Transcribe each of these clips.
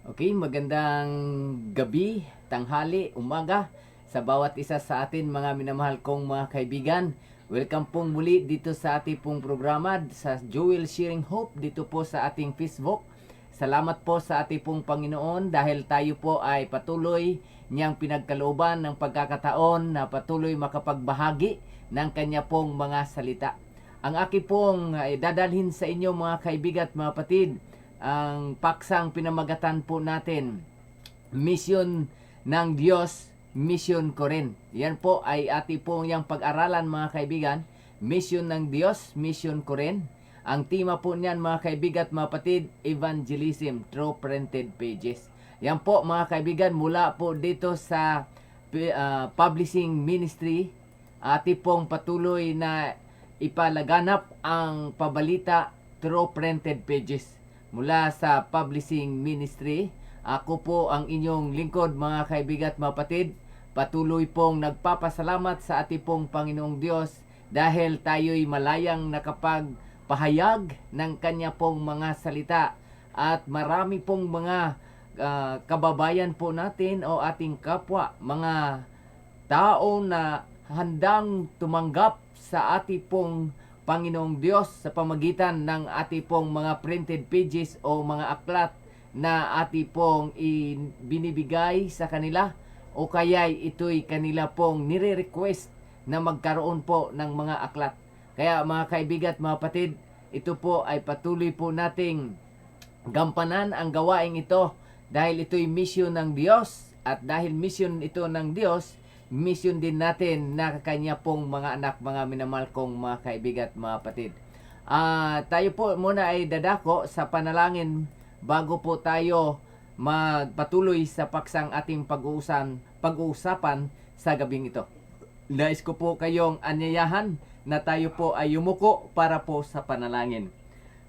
Okay, magandang gabi, tanghali, umaga sa bawat isa sa atin mga minamahal kong mga kaibigan. Welcome pong muli dito sa ating pong programa sa Joel Sharing Hope dito po sa ating Facebook. Salamat po sa ating pong Panginoon dahil tayo po ay patuloy niyang pinagkalooban ng pagkakataon na patuloy makapagbahagi ng kanya pong mga salita. Ang aking pong dadalhin sa inyo mga kaibigan at mga kapatid, ang paksang pinamagatan po natin, Mission ng Diyos, Mission ko rin. Yan po ay ating pong yung pag-aralan mga kaibigan. Mission ng Diyos, Mission ko rin. Ang tema po niyan mga kaibigan at mga kapatid, Evangelism through printed pages. Yan po mga kaibigan, mula po dito sa publishing ministry, ating pong patuloy na ipalaganap ang pabalita through printed pages mula sa publishing ministry. Ako po ang inyong lingkod mga kaibigan at mga kapatid. Patuloy pong nagpapasalamat sa ating pong Panginoong Diyos dahil tayo'y malayang nakapagpahayag ng Kanya pong mga salita. At marami pong mga kababayan po natin o ating kapwa, mga tao na handang tumanggap sa ating pong Panginoong Diyos sa pamagitan ng ating pong mga printed pages o mga aklat na ating pong binibigay sa kanila, o kaya ito'y kanila pong nire-request na magkaroon po ng mga aklat. Kaya mga kaibigan at mga kapatid, ito po ay patuloy po nating gampanan ang gawaing ito dahil ito'y mission ng Diyos, at dahil mission ito ng Diyos, mission din natin na kanya pong mga anak, mga minamahal kong mga kaibigan at mga kapatid. Tayo po muna ay dadako sa panalangin bago po tayo magpatuloy sa paksang ating pag-uusapan sa gabing ito. Nais ko po kayong anyayahan na tayo po ay yumuko para po sa panalangin.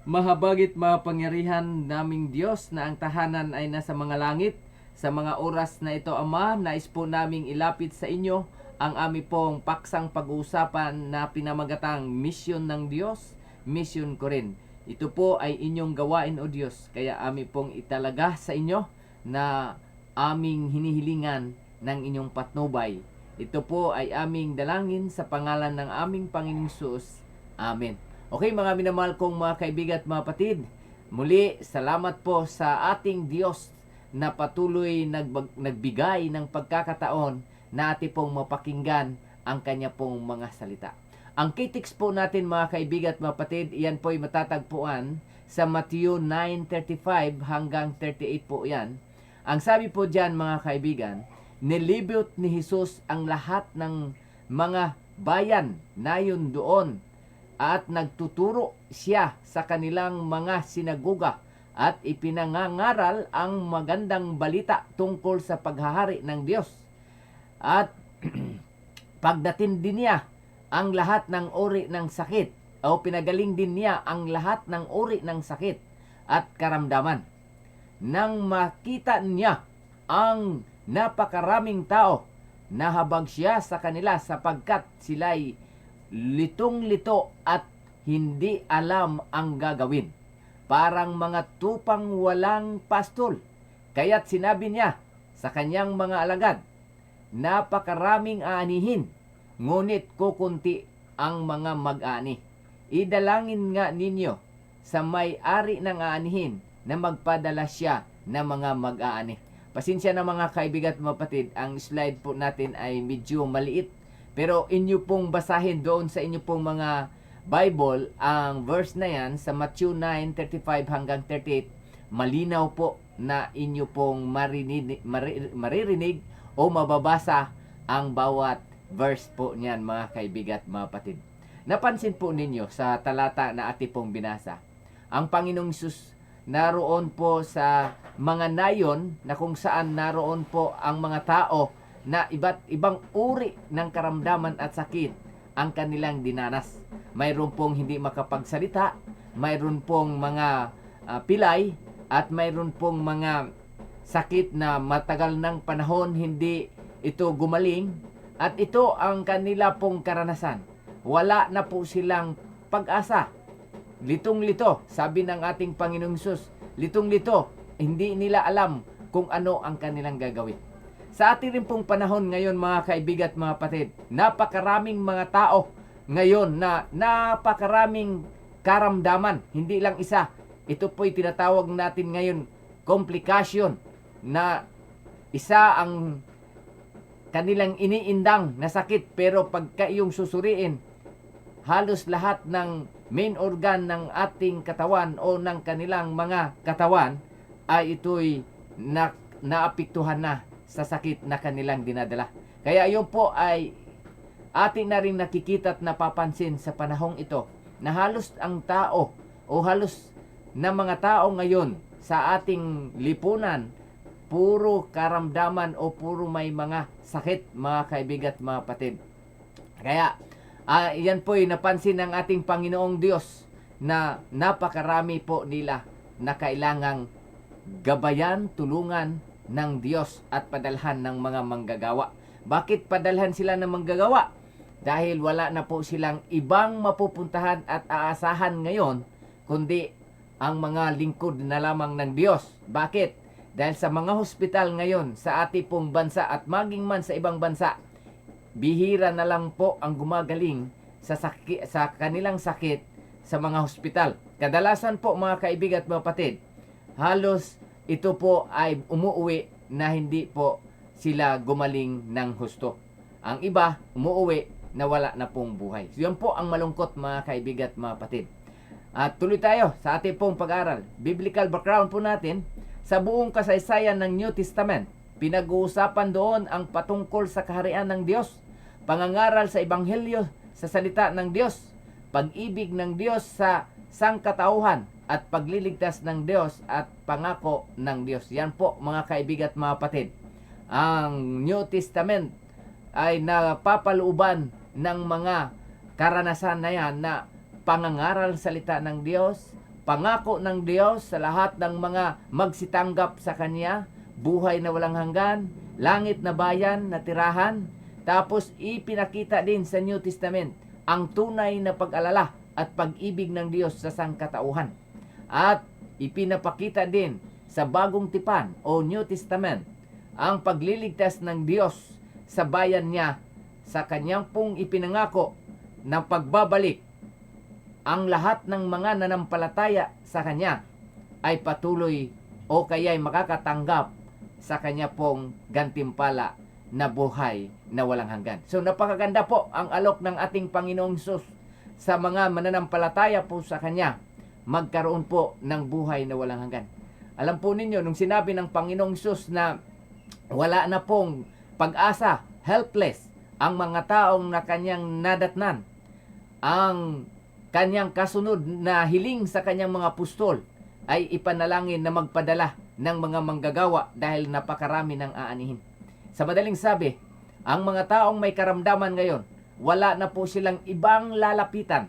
Mahabagit mapangyarihan naming Diyos na ang tahanan ay nasa mga langit, sa mga oras na ito, Ama, nais po naming ilapit sa inyo ang aming pong paksang pag-uusapan na pinamagatang mission ng Diyos, mission ko rin. Ito po ay inyong gawain, O Diyos, kaya aming pong italaga sa inyo na aming hinihilingan ng inyong patnubay. Ito po ay aming dalangin sa pangalan ng aming Panginoong Hesus. Amen. Okay mga minamahal kong mga kaibigan at mga kapatid, muli salamat po sa ating Diyos na patuloy nagbigay ng pagkakataon na ating pong mapakinggan ang kanya pong mga salita. Ang key-text po natin mga kaibigan at mga kapatid, iyan po ay matatagpuan sa Matthew 9:35 hanggang 38 po yan. Ang sabi po diyan mga kaibigan, nilibot ni Jesus ang lahat ng mga bayan na yun doon at nagtuturo siya sa kanilang mga sinagoga at ipinangangaral ang magandang balita tungkol sa paghahari ng Diyos. At pagdating din niya ang lahat ng uri ng sakit, o pinagaling din niya ang lahat ng uri ng sakit at karamdaman. Nang makita niya ang napakaraming tao, nahabag siya sa kanila sapagkat sila'y litong-lito at hindi alam ang gagawin. Parang mga tupang walang pastol. Kaya't sinabi niya sa kanyang mga alagad, napakaraming aanihin, ngunit kukunti ang mga mag-aani. Idalangin nga ninyo sa may-ari ng aanihin na magpadala siya ng mga mag-aani. Pasensya na mga kaibigan at mapatid, ang slide po natin ay medyo maliit. Pero inyo pong basahin doon sa inyo pong mga Bible, ang verse na yan sa Matthew 9:35 hanggang 38, malinaw po na inyo pong maririnig o mababasa ang bawat verse po niyan mga kaibigan at mga kapatid. Napansin po ninyo sa talata na ating pong binasa, ang Panginoong Hesus naroon po sa mga nayon na kung saan naroon po ang mga tao na iba't ibang uri ng karamdaman at sakit ang kanilang dinanas. Mayroon pong hindi makapagsalita, mayroon pong mga pilay, at mayroon pong mga sakit na matagal ng panahon hindi ito gumaling, at ito ang kanila pong karanasan. Wala na po silang pag-asa. Litong-lito, sabi ng ating Panginoong Hesus, litong-lito, hindi nila alam kung ano ang kanilang gagawin. Sa ating rin pong panahon ngayon mga kaibigan at mga kapatid, napakaraming mga tao ngayon na napakaraming karamdaman, hindi lang isa. Ito po'y tinatawag natin ngayon komplikasyon, na isa ang kanilang iniindang na sakit, pero pagka iyong susuriin, halos lahat ng main organ ng ating katawan o ng kanilang mga katawan ay ito'y naapektuhan na sa sakit na kanilang dinadala. Kaya yun po ay ating na rin nakikita at napapansin sa panahong ito na halos ang tao o halos na mga tao ngayon sa ating lipunan, puro karamdaman o puro may mga sakit, mga kaibigan at mga kapatid. Kaya yan po ay napansin ng ating Panginoong Diyos na napakarami po nila na kailangang gabayan, tulungan ng Diyos at padalhan ng mga manggagawa. Bakit padalhan sila ng manggagawa? Dahil wala na po silang ibang mapupuntahan at aasahan ngayon kundi ang mga lingkod na lamang ng Diyos. Bakit? Dahil sa mga hospital ngayon sa ating pong bansa at maging man sa ibang bansa, bihira na lang po ang gumagaling sa kanilang sakit sa mga hospital. Kadalasan po mga kaibigan at mga kapatid, halos ito po ay umuuwi na hindi po sila gumaling ng husto. Ang iba, umuuwi na wala na pong buhay. So, yun po ang malungkot mga kaibigan at mga kapatid. At tuloy tayo sa ating pong pag-aral. Biblical background po natin, sa buong kasaysayan ng New Testament, pinag-uusapan doon ang patungkol sa kaharian ng Diyos, pangangaral sa Ebanghelyo sa salita ng Diyos, pag-ibig ng Diyos sa sangkatauhan, at pagliligtas ng Diyos at pangako ng Diyos. Yan po mga kaibigan at mga kapatid. Ang New Testament ay napapalooban ng mga karanasan na yan na pangangaral salita ng Diyos, pangako ng Diyos sa lahat ng mga magsitanggap sa Kanya, buhay na walang hanggan, langit na bayan na tirahan. Tapos ipinakita din sa New Testament ang tunay na pag-alala at pag-ibig ng Diyos sa sangkatauhan. At ipinapakita din sa Bagong Tipan o New Testament ang pagliligtas ng Diyos sa bayan niya sa kanyang pong ipinangako na pagbabalik. Ang lahat ng mga nanampalataya sa kanya ay patuloy o kaya'y makakatanggap sa kanya pong gantimpala na buhay na walang hanggan. So napakaganda po ang alok ng ating Panginoong Hesus sa mga mananampalataya po sa kanya, magkaroon po ng buhay na walang hanggan. Alam po ninyo, nung sinabi ng Panginoong Hesus na wala na pong pag-asa, helpless, ang mga taong na kanyang nadatnan, ang kanyang kasunod na hiling sa kanyang mga apostol ay ipanalangin na magpadala ng mga manggagawa dahil napakarami ng aanihin. Sa madaling sabi, ang mga taong may karamdaman ngayon, wala na po silang ibang lalapitan.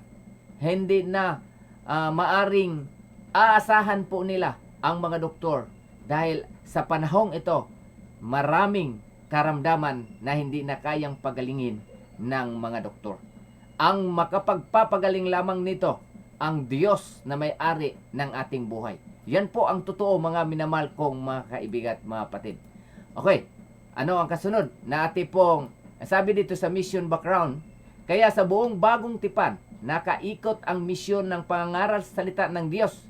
Hindi na maaring aasahan po nila ang mga doktor dahil sa panahong ito, maraming karamdaman na hindi na kayang pagalingin ng mga doktor. Ang makapagpapagaling lamang nito, ang Diyos na may-ari ng ating buhay. Yan po ang totoo mga minamahal kong mga kaibigan at mga kapatid. Okay, ano ang kasunod na ating pong sabi dito sa mission background? Kaya sa buong Bagong Tipan, nakaikot ang misyon ng pangangaral sa salita ng Diyos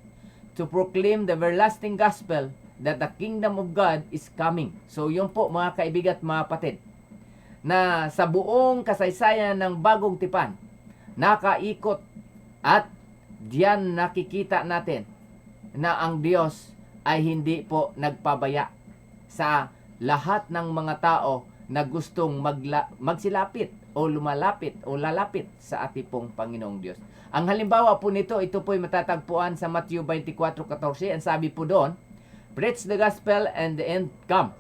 to proclaim the everlasting gospel that the kingdom of God is coming. So yun po mga kaibigan at mga kapatid, na sa buong kasaysayan ng Bagong Tipan, nakaikot at diyan nakikita natin na ang Diyos ay hindi po nagpabaya sa lahat ng mga tao na gustong magsilapit o lumalapit o lalapit sa ating pong Panginoong Diyos. Ang halimbawa po nito, ito po'y matatagpuan sa Matthew 24:14. Ang sabi po doon, preach the gospel and the end come.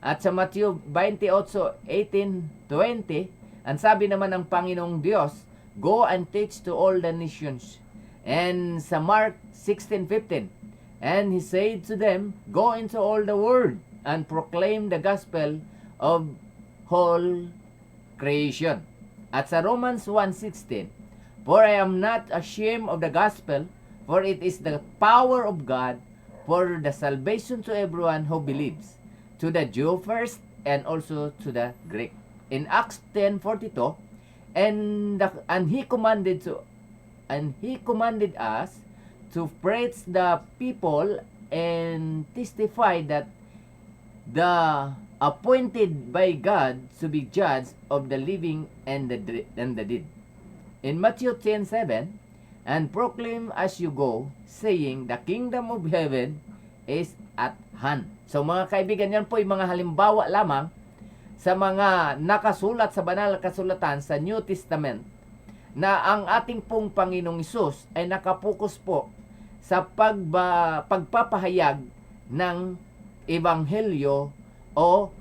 At sa Matthew 28:18-20, ang sabi naman ng Panginoong Diyos, go and teach to all the nations. And sa Mark 16:15, and he said to them, go into all the world and proclaim the gospel of whole creation. At sa Romans 1:16, for I am not ashamed of the gospel, for it is the power of God for the salvation to everyone who believes, to the Jew first and also to the Greek. In Acts 10:42, and he commanded us to preach the people and testify that the appointed by God to be judge of the living and the dead. In Matthew 10:7, and proclaim as you go, saying, the kingdom of heaven is at hand. So mga kaibigan, yan po ay mga halimbawa lamang sa mga nakasulat sa banal na kasulatan sa New Testament na ang ating pong Panginoong Hesus ay nakapokus po sa pagpapahayag ng ebanghelyo o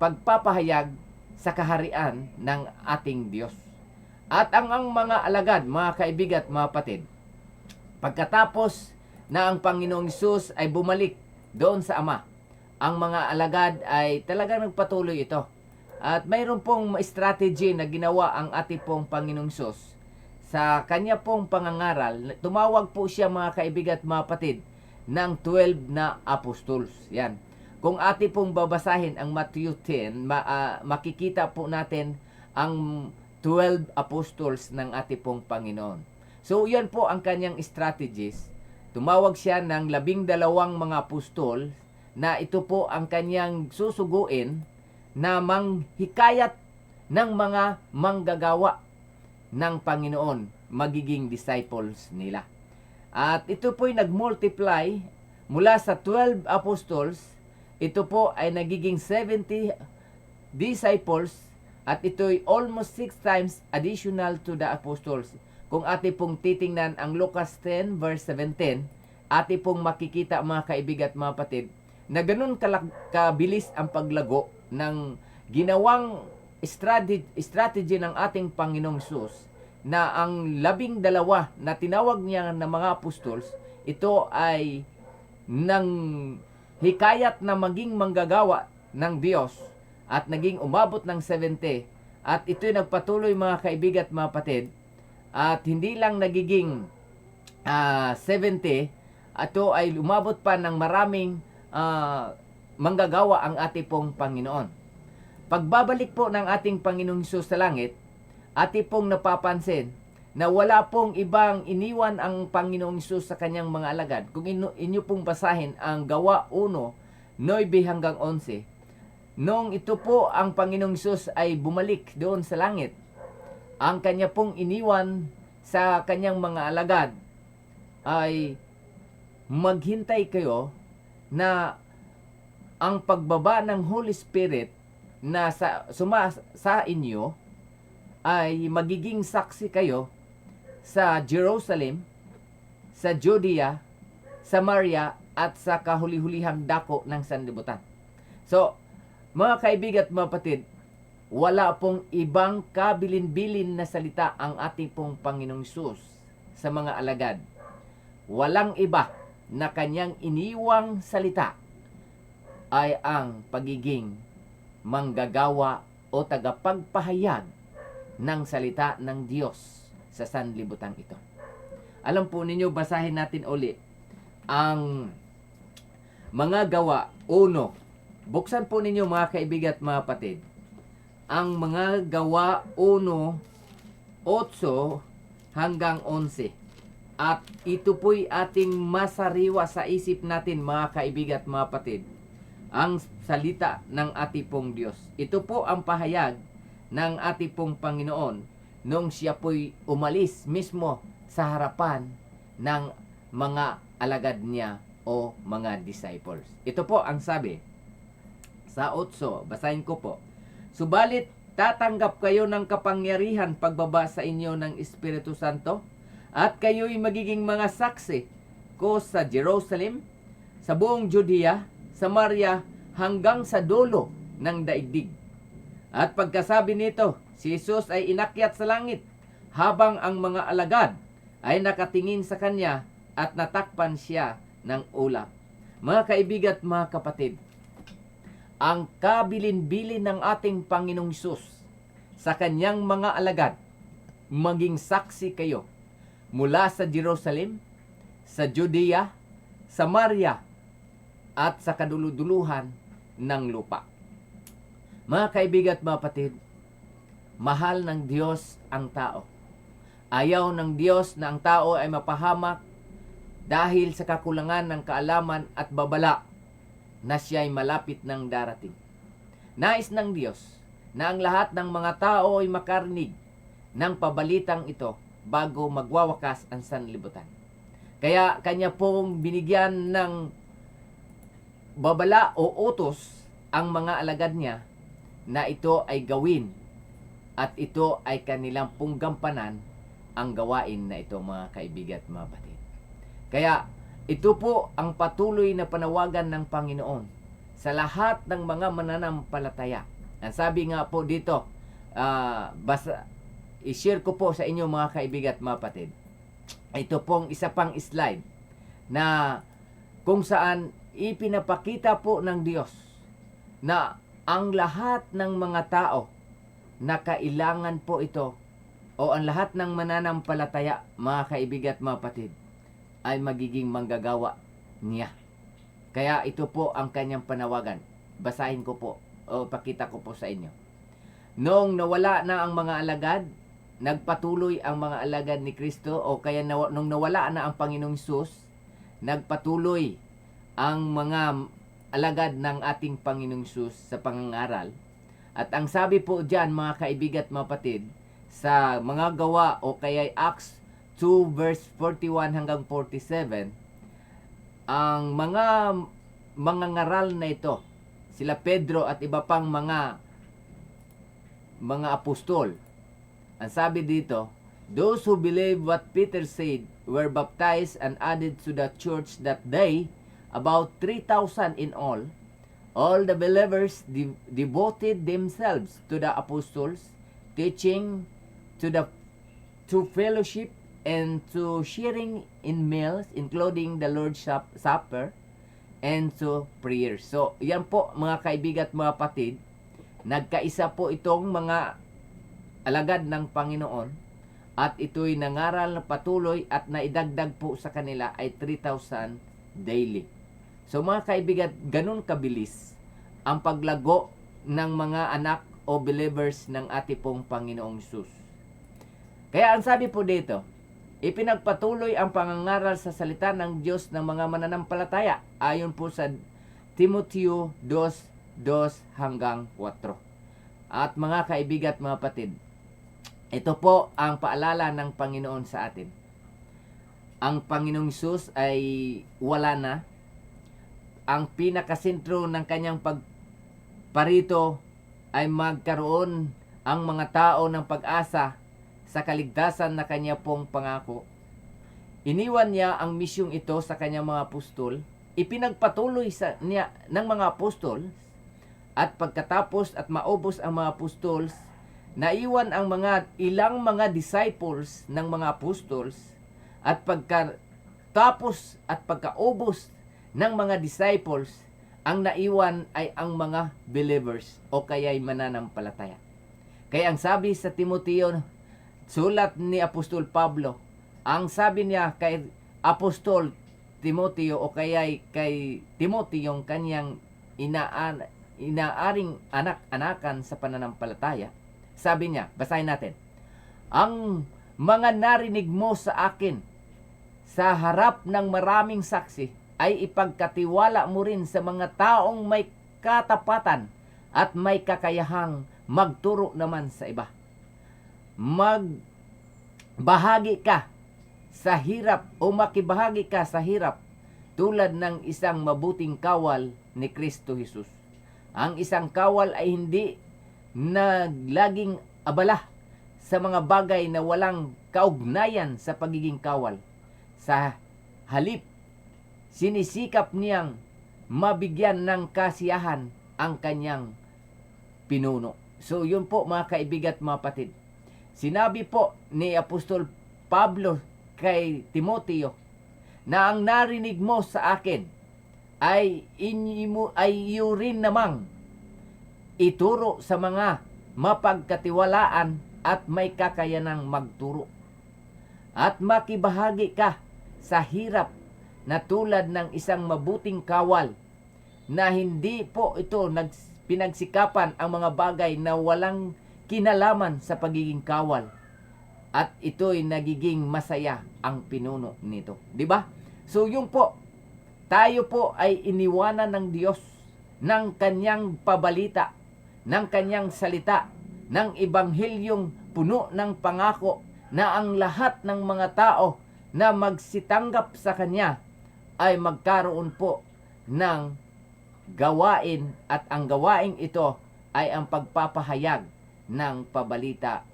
pagpapahayag sa kaharian ng ating Diyos. At ang mga alagad, mga kaibigan at mga kapatid, pagkatapos na ang Panginoong Hesus ay bumalik doon sa Ama, ang mga alagad ay talagang nagpatuloy ito. At mayroon pong strategy na ginawa ang ating pong Panginoong Hesus sa kanya pong pangangaral. Tumawag po siya, mga kaibigan at mga kapatid, ng 12 na apostles. Yan. Kung ating pong babasahin ang Matthew 10, makikita po natin ang 12 apostles ng ating pong Panginoon. So, yan po ang kanyang strategies. Tumawag siya ng 12 mga apostol na ito po ang kanyang susuguin na manghikayat ng mga manggagawa ng Panginoon, magiging disciples nila. At ito po'y nag-multiply mula sa 12 apostles, ito po ay nagiging 70 disciples. At ito'y almost 6 times additional to the apostles. Kung ating pong titingnan ang Lucas 10 verse 17, ating pong makikita, mga kaibigan at mga kapatid, na ganun kabilis ang paglago ng ginawang strategy ng ating Panginoong Hesus, na ang 12 na tinawag niya ng mga apostles, ito ay nang hikayat na maging manggagawa ng Diyos at naging umabot ng 70. At ito'y nagpatuloy, mga kaibigan at mga kapatid, at hindi lang nagiging 70, ito ay umabot pa ng maraming manggagawa ang ating pong Panginoon. Pagbabalik po ng ating Panginoong Hesus sa langit, ating pong napapansin na wala pong ibang iniwan ang Panginoong Hesus sa kanyang mga alagad. Kung inyo pong basahin ang Gawa 1, 9 hanggang 11, nung ito po ang Panginoong Hesus ay bumalik doon sa langit, ang kanya pong iniwan sa kanyang mga alagad ay maghintay kayo na ang pagbaba ng Holy Spirit na sa inyo ay magiging saksi kayo sa Jerusalem, sa Judea, Samaria at sa kahuli-hulihang dako ng sanlibutan. So, mga kaibigan at mga kapatid, wala pong ibang kabilin-bilin na salita ang ating pong Panginoong Hesus sa mga alagad. Walang iba na kanyang iniwang salita ay ang pagiging manggagawa o tagapagpahayag ng salita ng Diyos sa sanlibutan ito. Alam po ninyo, basahin natin uli ang mga Gawa 1. Buksan po ninyo, mga kaibigan at mga kapatid, ang mga Gawa 1, 8 hanggang 11. At ito po'y ating masariwa sa isip natin, mga kaibigan at mga kapatid, ang salita ng ating pong Diyos. Ito po ang pahayag ng ating pong Panginoon nung siya po'y umalis mismo sa harapan ng mga alagad niya o mga disciples. Ito po ang sabi sa 8, basahin ko po. Subalit, tatanggap kayo ng kapangyarihan pagbaba sa inyo ng Espiritu Santo, at kayo'y magiging mga saksi ko sa Jerusalem, sa buong Judea, Samaria, hanggang sa dulo ng daigdig. At pagkasabi nito, si Jesus ay inakyat sa langit, habang ang mga alagad ay nakatingin sa kanya at natakpan siya ng ulap. Mga kaibigan at mga kapatid, ang kabilin-bilin ng ating Panginoong Hesus sa kanyang mga alagad, maging saksi kayo mula sa Jerusalem, sa Judea, Samaria at sa kaduluduluhan ng lupa. Mga kaibigan at mga kapatid, mahal ng Diyos ang tao. Ayaw ng Diyos na ang tao ay mapahamak dahil sa kakulangan ng kaalaman at babala na siya'y malapit ng darating. Nais ng Diyos na ang lahat ng mga tao ay makarinig ng pabalitang ito bago magwawakas ang sanlibutan. Kaya kanya pong binigyan ng babala o utos ang mga alagad niya na ito ay gawin at ito ay kanilang pong gampanan ang gawain na ito, mga kaibigan at mga batid. Kaya ito po ang patuloy na panawagan ng Panginoon sa lahat ng mga mananampalataya. Ang sabi nga po dito, i-share ko po sa inyo mga kaibigan at mga batid. Ito pong isa pang slide na kung saan ipinapakita po ng Diyos na ang lahat ng mga tao na kailangan po ito o ang lahat ng mananampalataya, mga kaibigan at mga kapatid, ay magiging manggagawa niya. Kaya ito po ang kanyang panawagan. Basahin ko po o pakita ko po sa inyo. Noong nawala na ang mga alagad, nagpatuloy ang mga alagad ni Kristo o kaya nung nawala na ang Panginoong Hesus, nagpatuloy ang mga alagad ng ating Panginoong Hesus sa pangangaral. At ang sabi po diyan, mga kaibigan at mga kapatid, sa mga gawa o kaya Acts 2 verse 41 hanggang 47, ang mga ngaral na ito, sila Pedro at iba pang mga apostol. Ang sabi dito, those who believe what Peter said were baptized and added to the church that day, about 3,000 in all. All the believers devoted themselves to the apostles' teaching, to fellowship, and to sharing in meals, including the Lord's Supper, and to prayers. So, yan po mga kaibigan at mga kapatid, nagkaisa po itong mga alagad ng Panginoon at ito'y nangaral na patuloy at naidagdag po sa kanila ay 3,000 daily. So mga kaibigan, ganun kabilis ang paglago ng mga anak o believers ng ating pong Panginoong Hesus. Kaya ang sabi po dito, ipinagpatuloy ang pangangaral sa salita ng Diyos ng mga mananampalataya ayon po sa Timoteo 2:2 hanggang 4. At mga kaibigan at mga kapatid, ito po ang paalala ng Panginoon sa atin. Ang Panginoong Hesus ay wala na. Ang pinakasentro ng kanyang pagparito ay magkaroon ang mga tao ng pag-asa sa kaligtasan na kanya pong pangako. Iniwan niya ang misyong ito sa kanyang mga apostol, ipinagpatuloy niya ng mga apostol, at pagkatapos at maubos ang mga apostles, naiwan ang ilang mga disciples ng mga apostles, at pagkatapos at pagkaubos ng mga disciples, ang naiwan ay ang mga believers o kaya'y mananampalataya. Kaya ang sabi sa Timoteo, sulat ni Apostol Pablo, ang sabi niya kay Apostol Timoteo o kaya'y kay Timoteo yung kanyang inaaring anak-anakan sa pananampalataya, sabi niya, basahin natin, ang mga narinig mo sa akin sa harap ng maraming saksi ay ipagkatiwala mo rin sa mga taong may katapatan at may kakayahang magturo naman sa iba. Magbahagi ka sa hirap o makibahagi ka sa hirap tulad ng isang mabuting kawal ni Kristo Jesus. Ang isang kawal ay hindi laging abala sa mga bagay na walang kaugnayan sa pagiging kawal. Sa halip, sinisikap niyang mabigyan ng kasiyahan ang kanyang pinuno. So yun po mga kaibigan at mga kapatid. Sinabi po ni Apostol Pablo kay Timoteo na ang narinig mo sa akin ay iyo rin namang ituro sa mga mapagkatiwalaan at may kakayanang magturo. At makibahagi ka sa hirap na tulad ng isang mabuting kawal na hindi po ito pinagsikapan ang mga bagay na walang kinalaman sa pagiging kawal. At ito'y nagiging masaya ang pinuno nito. Di ba? So yung po, tayo po ay iniwanan ng Diyos ng kanyang pabalita, ng kanyang salita, ng ebanghelyong puno ng pangako na ang lahat ng mga tao na magsitanggap sa kanya ay magkaroon po ng gawain, at ang gawaing ito ay ang pagpapahayag ng pabalita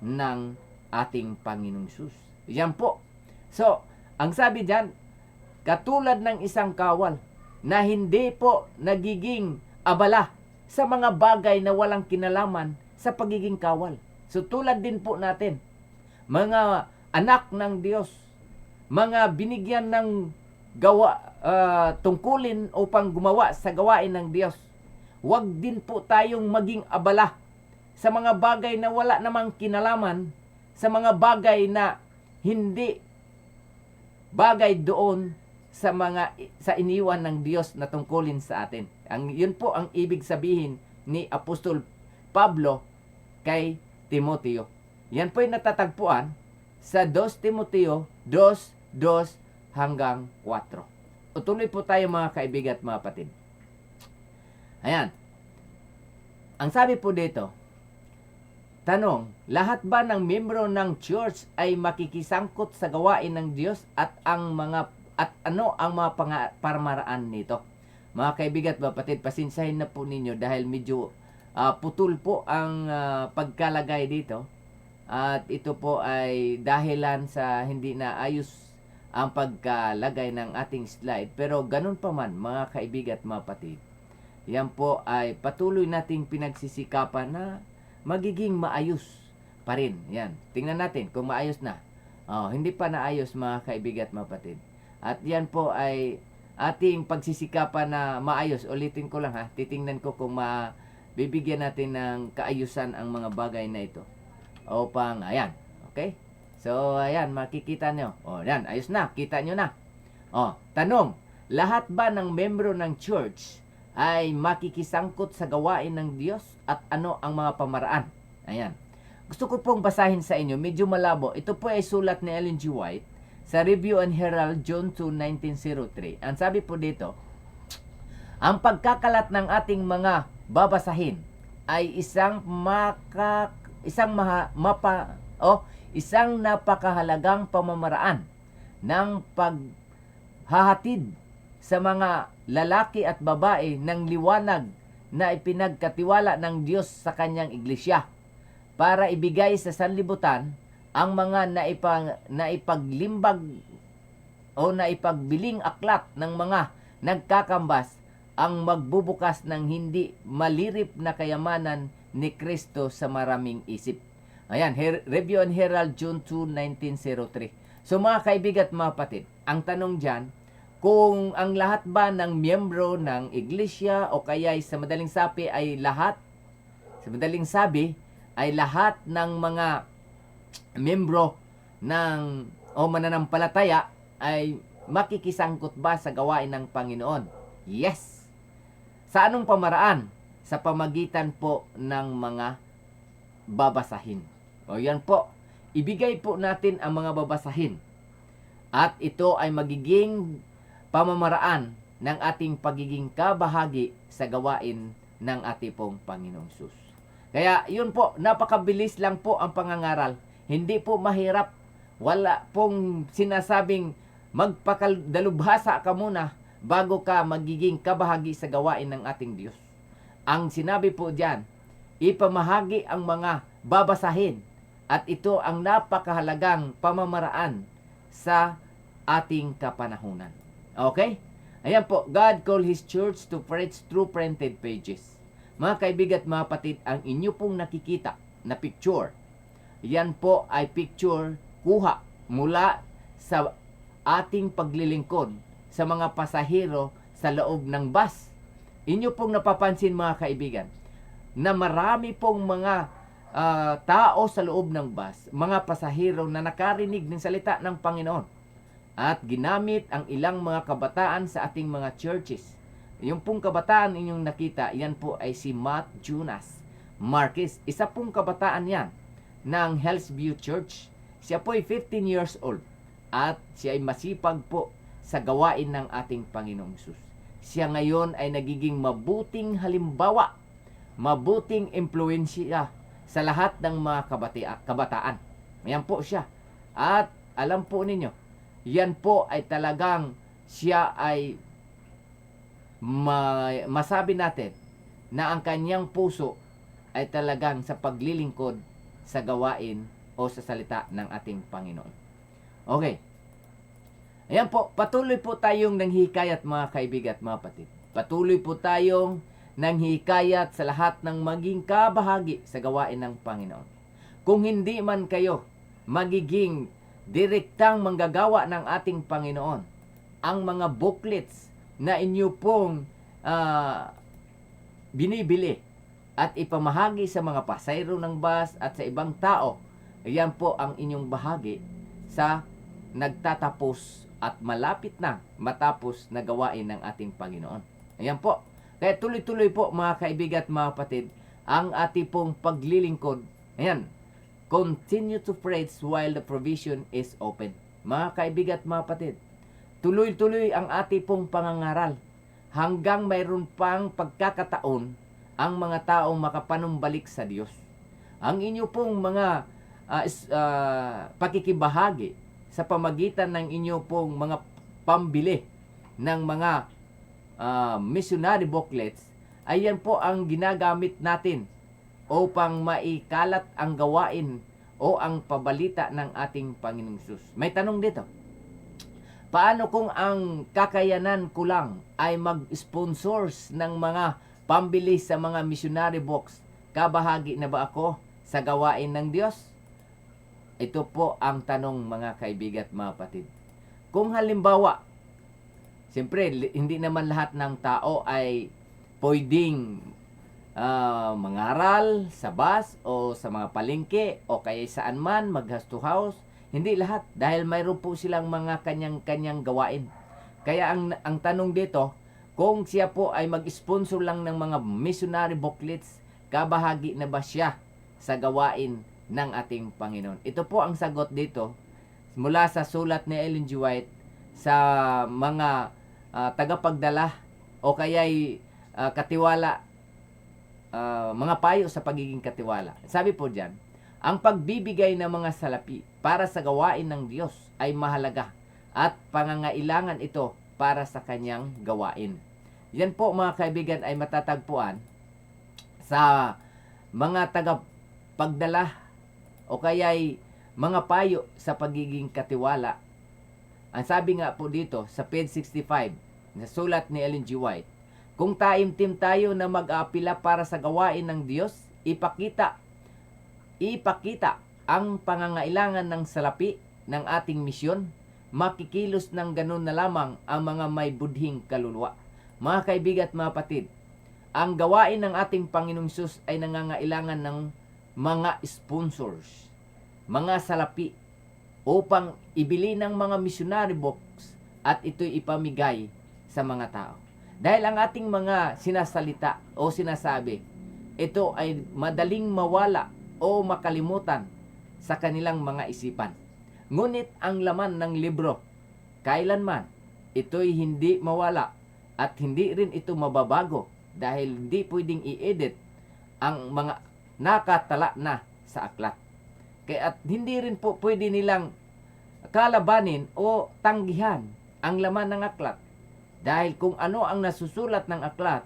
ng ating Panginoong Hesus. Yan po. So, ang sabi diyan, katulad ng isang kawal na hindi po nagiging abala sa mga bagay na walang kinalaman sa pagiging kawal. So, tulad din po natin, mga anak ng Diyos, mga binigyan ng tungkulin upang gumawa sa gawain ng Diyos. Huwag din po tayong maging abala sa mga bagay na wala namang kinalaman, sa mga bagay na hindi bagay doon sa iniwan ng Diyos na tungkulin sa atin. Yun po ang ibig sabihin ni Apostol Pablo kay Timoteo. Yan po ay natatagpuan sa 2 Timoteo 2:2 hanggang 4. O tuloy po tayo mga kaibigan at mga kapatid. Ayan. Ang sabi po dito, tanong, lahat ba ng miyembro ng church ay makikisangkot sa gawain ng Diyos at ano ang mga pamaraan nito? Mga kaibigan at mga kapatid, pasinsahin na po ninyo dahil medyo putol po ang pagkalagay dito. At ito po ay dahilan sa hindi na ayos ang pagkalagay ng ating slide. Pero ganun pa man, mga kaibigan at mga kapatid, yan po ay patuloy nating pinagsisikapan na magiging maayos pa rin. Yan. Tingnan natin kung maayos na. Hindi pa naayos mga kaibigan at mga kapatid. At yan po ay ating pagsisikapan na maayos. Ulitin ko lang ha. Titingnan ko kung bibigyan natin ng kaayusan ang mga bagay na ito. Upang, ayan. Okay? So, ayan, makikita nyo. Ayan, ayos na. Kita nyo na. Tanong, lahat ba ng membro ng church ay makikisangkot sa gawain ng Diyos at ano ang mga pamaraan? Ayan. Gusto ko pong basahin sa inyo. Medyo malabo. Ito po ay sulat ni Ellen G. White sa Review and Herald, June 2, 1903. Ang sabi po dito, ang pagkakalat ng ating mga babasahin ay isang napakahalagang pamamaraan ng paghahatid sa mga lalaki at babae ng liwanag na ipinagkatiwala ng Diyos sa kanyang iglesia para ibigay sa sanlibutan ang mga naipaglimbag o naipagbiling aklat ng mga nagkakambas ang magbubukas ng hindi malirip na kayamanan ni Kristo sa maraming isip. Ayan, Review and Herald, June 2, 1903. So mga kaibigan at mga kapatid, ang tanong dyan, kung ang lahat ba ng miyembro ng iglesia o kaya sa madaling sabi ay lahat ng mga miyembro ng mananampalataya ay makikisangkot ba sa gawain ng Panginoon? Yes! Sa anong pamaraan? Sa pamagitan po ng mga babasahin. Yan po. Ibigay po natin ang mga babasahin. At ito ay magiging pamamaraan ng ating pagiging kabahagi sa gawain ng ating pong Panginoong Hesus. Kaya yun po, napakabilis lang po ang pangangaral. Hindi po mahirap. Wala pong sinasabing magpakadalubhasa ka muna bago ka magiging kabahagi sa gawain ng ating Diyos. Ang sinabi po diyan, ipamahagi ang mga babasahin at ito ang napakahalagang pamamaraan sa ating kapanahunan. Okay? Ayan po, God called His church to preach through printed pages. Mga kaibigan at mga kapatid, ang inyo pong nakikita na picture, yan po ay picture kuha mula sa ating paglilingkod sa mga pasahero sa loob ng bus. Inyo pong napapansin mga kaibigan na marami pong mga tao sa loob ng bus, mga pasahero na nakarinig ng salita ng Panginoon. at ginamit ang ilang mga kabataan sa ating mga churches. Yung pong kabataan inyong nakita, yan po ay si Matt Jonas Marquez. Isa pong kabataan yan ng Hillsview Church. Siya po ay 15 years old at siya ay masipag po sa gawain ng ating Panginoong Hesus. Siya ngayon ay nagiging mabuting halimbawa, mabuting impluensya sa lahat ng mga kabataan. Ayan po siya. At alam po ninyo, yan po ay talagang siya ay masabi natin na ang kanyang puso ay talagang sa paglilingkod sa gawain o sa salita ng ating Panginoon. Okay. Ayan po, patuloy po tayong nanghihikayat mga kaibigan at mga kapatid. Patuloy po tayong nanghihikayat sa lahat ng maging kabahagi sa gawain ng Panginoon. Kung hindi man kayo magiging direktang manggagawa ng ating Panginoon, ang mga booklets na inyo pong binibili at ipamahagi sa mga pasayro ng bus at sa ibang tao, yan po ang inyong bahagi sa nagtatapos at malapit na matapos na gawain ng ating Panginoon. Ayan po. Kaya tuloy-tuloy po mga kaibigan at mga kapatid, ang ating pong paglilingkod. Ayan. Continue to praise while the provision is open. Mga kaibigan at mga kapatid, tuloy-tuloy ang ating pong pangangaral hanggang mayroon pang pagkakataon ang mga taong makapanumbalik sa Diyos. Ang inyo pong mga pakikibahagi sa pamagitan ng inyo pong mga pambili ng mga missionary booklets, ayan po ang ginagamit natin upang maikalat ang gawain o ang pabalita ng ating Panginoong Hesus. May tanong dito. Paano kung ang kakayanan ko lang ay mag-sponsors ng mga pambili sa mga missionary books? Kabahagi na ba ako sa gawain ng Diyos? Ito po ang tanong mga kaibigan at mga kapatid. Kung halimbawa, siyempre hindi naman lahat ng tao ay pwedeng mangaral sa bus o sa mga palengke o kaya saan man, mag-house to house. Hindi lahat dahil mayroon po silang mga kanyang-kanyang gawain. Kaya ang tanong dito, kung siya po ay mag-sponsor lang ng mga missionary booklets, kabahagi na ba siya sa gawain ng ating Panginoon? Ito po ang sagot dito mula sa sulat ni Ellen G. White sa mga tagapagdala o kaya'y katiwala, mga payo sa pagiging katiwala. Sabi po diyan, ang pagbibigay ng mga salapi para sa gawain ng Diyos ay mahalaga at pangangailangan ito para sa kanyang gawain. Yan po mga kaibigan ay matatagpuan sa mga tagapagdala o kaya'y mga payo sa pagiging katiwala. Ang sabi nga po dito sa page 65 na sulat ni Ellen G. White, kung taimtim tayo na mag-aapila para sa gawain ng Diyos, ipakita ang pangangailangan ng salapi ng ating misyon, makikilos ng ganun na lamang ang mga may budhing kaluluwa. Mga kaibigan at mga kapatid, ang gawain ng ating Panginoong Hesus ay nangangailangan ng mga sponsors, mga salapi, upang ibili ng mga missionary books at ito'y ipamigay sa mga tao. Dahil ang ating mga sinasalita o sinasabi, ito ay madaling mawala o makalimutan sa kanilang mga isipan. Ngunit ang laman ng libro, kailanman, ito'y hindi mawala at hindi rin ito mababago dahil hindi pwedeng i-edit ang mga nakatala na sa aklat. Kaya at hindi rin po pwede nilang kalabanin o tanggihan ang laman ng aklat. Dahil kung ano ang nasusulat ng aklat,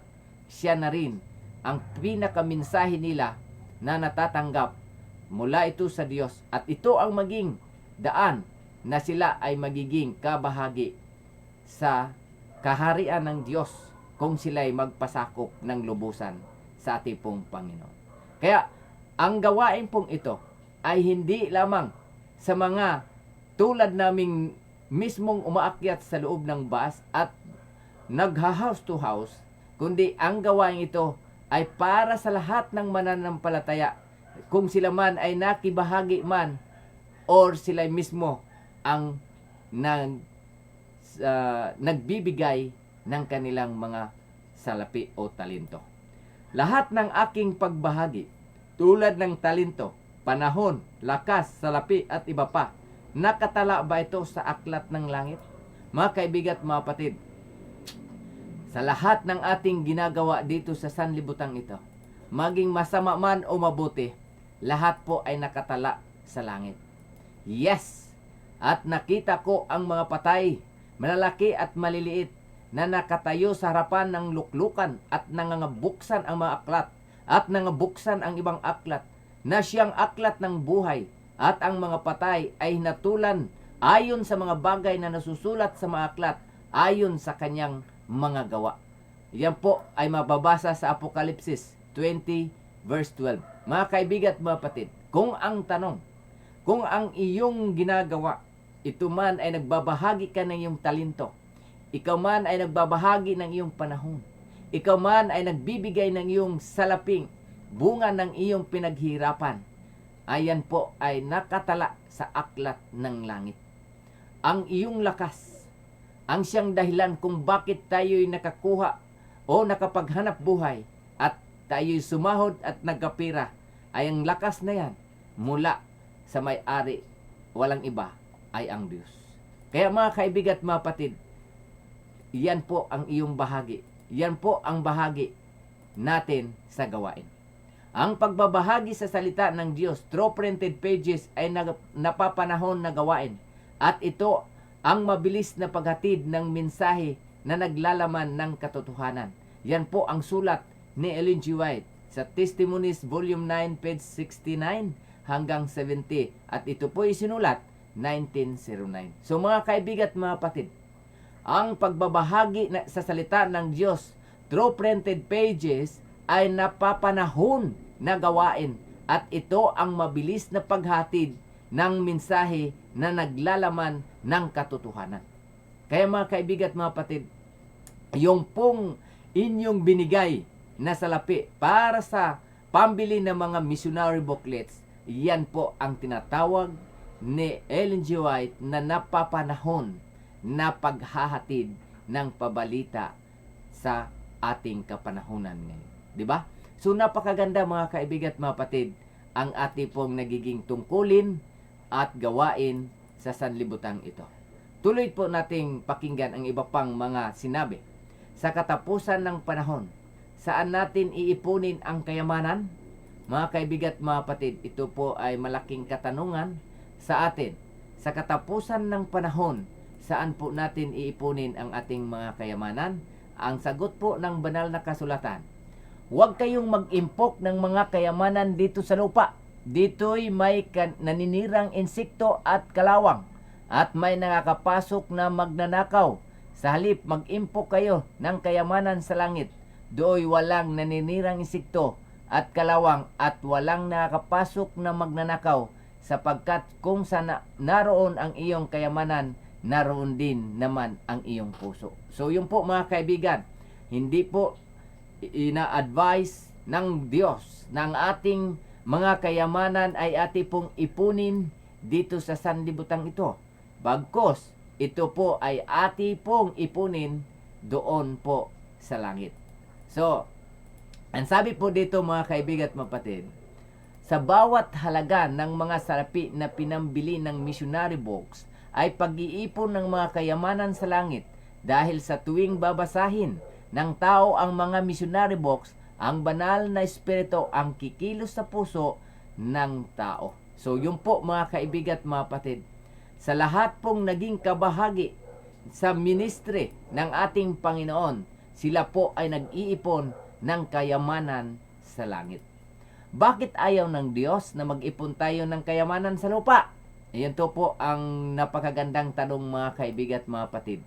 siya na rin ang pinakaminsahe nila na natatanggap mula ito sa Diyos. At ito ang maging daan na sila ay magiging kabahagi sa kaharian ng Diyos kung sila ay magpasakop ng lubusan sa ating pong Panginoon. Kaya ang gawain pong ito ay hindi lamang sa mga tulad naming mismong umaakyat sa loob ng bus at nagha-house to house, kundi ang gawain ito ay para sa lahat ng mananampalataya, kung sila man ay nakibahagi man or sila mismo ang nagbibigay ng kanilang mga salapi o talento. Lahat ng aking pagbahagi, tulad ng talento, panahon, lakas, salapi at iba pa, nakatala ba ito sa aklat ng langit? Mga kaibigan at mga kapatid, sa lahat ng ating ginagawa dito sa sanlibutan ito, maging masama man o mabuti, lahat po ay nakatala sa langit. Yes! At nakita ko ang mga patay, malalaki at maliliit, na nakatayo sa harapan ng luklukan at nangangabuksan ang mga aklat at nangabuksan ang ibang aklat, na siyang aklat ng buhay, at ang mga patay ay hinatulan ayon sa mga bagay na nasusulat sa mga aklat ayon sa kanyang mga gawa. Yan po ay mababasa sa Apokalipsis 20 verse 12. Mga kaibigan at mga kapatid, kung ang tanong, kung ang iyong ginagawa, ito man ay nagbabahagi ka ng iyong talento, ikaw man ay nagbabahagi ng iyong panahon, ikaw man ay nagbibigay ng iyong salaping, bunga ng iyong pinaghirapan, ayan po ay nakatala sa aklat ng langit. Ang iyong lakas, ang siyang dahilan kung bakit tayo'y nakakuha o nakapaghanap buhay at tayo'y sumahod at nagkapira, ay ang lakas na yan mula sa may-ari, walang iba, ay ang Diyos. Kaya mga kaibigan at mga kapatid, yan po ang iyong bahagi. Yan po ang bahagi natin sa gawain. Ang pagbabahagi sa salita ng Diyos through printed pages ay napapanahon na gawain. At ito ang mabilis na paghatid ng mensahe na naglalaman ng katotohanan. Yan po ang sulat ni Ellen G. White sa Testimonies Volume 9, page 69 hanggang 70. At ito po ay sinulat 1909. So mga kaibigan at mga kapatid, ang pagbabahagi sa salita ng Diyos through printed pages ay napapanahon na gawain, at ito ang mabilis na paghatid ng mensahe na naglalaman ng katotohanan. Kaya mga kaibigan at mga kapatid, yung pong inyong binigay na salapi para sa pambili ng mga missionary booklets, yan po ang tinatawag ni Ellen G. White na napapanahon na paghahatid ng pabalita sa ating kapanahunan ngayon. Di ba? So napakaganda mga kaibigan at mga kapatid ang ating pong nagiging tungkulin at gawain sa sanlibutan ito. Tuloy po nating pakinggan ang iba pang mga sinabi. Sa katapusan ng panahon, saan natin iipunin ang kayamanan? Mga kaibigan at mga kapatid, ito po ay malaking katanungan sa atin. Sa katapusan ng panahon, saan po natin iipunin ang ating mga kayamanan? Ang sagot po ng banal na kasulatan, huwag kayong mag-impok ng mga kayamanan dito sa lupa. Dito'y may naninirang insekto at kalawang, at may nakakapasok na magnanakaw. Sa halip, mag-impok kayo ng kayamanan sa langit. Do'y walang naninirang insekto at kalawang, at walang nakakapasok na magnanakaw, sapagkat kung sana naroon ang iyong kayamanan, naroon din naman ang iyong puso. So yun po mga kaibigan, hindi po ina-advise ng Diyos ng ating mga kayamanan ay ating pong ipunin dito sa sanlibutan ito. Bagkus, ito po ay ating pong ipunin doon po sa langit. So, ang sabi po dito mga kaibigan at mapatid, sa bawat halaga ng mga salapi na pinambili ng missionary books, ay pag-iipon ng mga kayamanan sa langit, dahil sa tuwing babasahin ng tao ang mga missionary books, ang banal na espiritu ang kikilos sa puso ng tao. So yun po mga kaibigan at mga kapatid, sa lahat pong naging kabahagi sa ministry ng ating Panginoon, sila po ay nag-iipon ng kayamanan sa langit. Bakit ayaw ng Diyos na mag-ipon tayo ng kayamanan sa lupa? Ayan to po ang napakagandang tanong mga kaibigan at mga kapatid.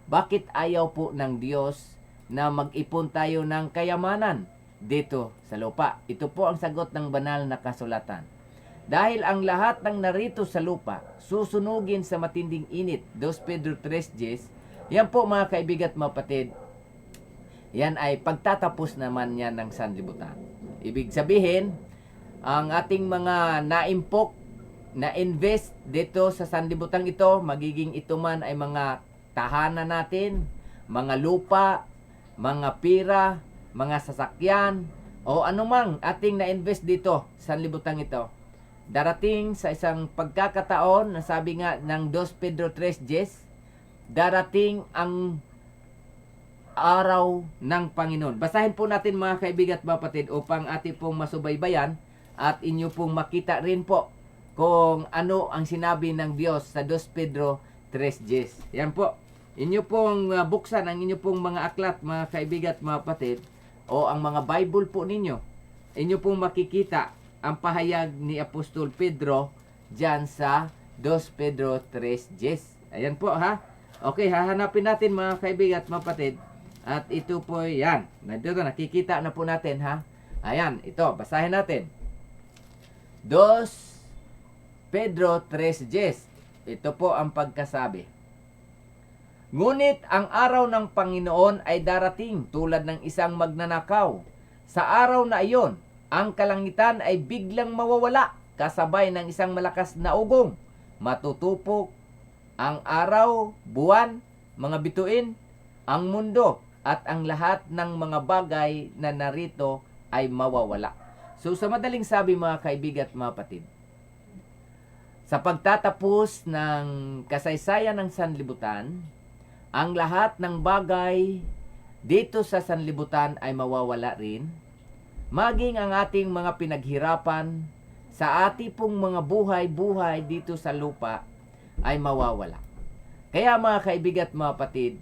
Bakit ayaw po ng Diyos na mag-ipon tayo ng kayamanan dito sa lupa? Ito po ang sagot ng banal na kasulatan. Dahil ang lahat ng narito sa lupa susunugin sa matinding init. 2 Pedro 3:10. Yan po mga kaibigan at mga kapatid. Yan ay pagtatapos naman yan ng sanlibutan. Ibig sabihin, ang ating mga naimpok na invest dito sa sanlibutan ito, magiging ito man ay mga tahanan natin, mga lupa, mga pira, mga sasakyan, o anumang ating na-invest dito sa sanlibutan ito. Darating sa isang pagkakataon, na sabi nga ng 2 Pedro 3:10, darating ang araw ng Panginoon. Basahin po natin mga kaibigan at kapatid upang ating pong masubaybayan at inyo pong makita rin po kung ano ang sinabi ng Diyos sa 2 Pedro 3:10. Yan po. Inyo pong buksan ang inyo pong mga aklat, mga kaibigan at mga kapatid, o ang mga Bible po ninyo. Inyo pong makikita ang pahayag ni Apostol Pedro dyan sa 2 Pedro 3:10. Ayan po ha. Okay, hahanapin natin mga kaibigan at mga kapatid. At ito po yan. Dito nakikita na po natin ha. Ayan, ito. Basahin natin. 2 Pedro 3:10. Ito po ang pagkasabi. Ngunit ang araw ng Panginoon ay darating tulad ng isang magnanakaw. Sa araw na iyon, ang kalangitan ay biglang mawawala kasabay ng isang malakas na ugong. Matutupok ang araw, buwan, mga bituin, ang mundo, at ang lahat ng mga bagay na narito ay mawawala. So sa madaling sabi mga kaibigan at mga kapatid, sa pagtatapos ng kasaysayan ng sanlibutan, ang lahat ng bagay dito sa sanlibutan ay mawawala rin. Maging ang ating mga pinaghirapan sa ating pong mga buhay-buhay dito sa lupa ay mawawala. Kaya mga kaibigan at mga kapatid,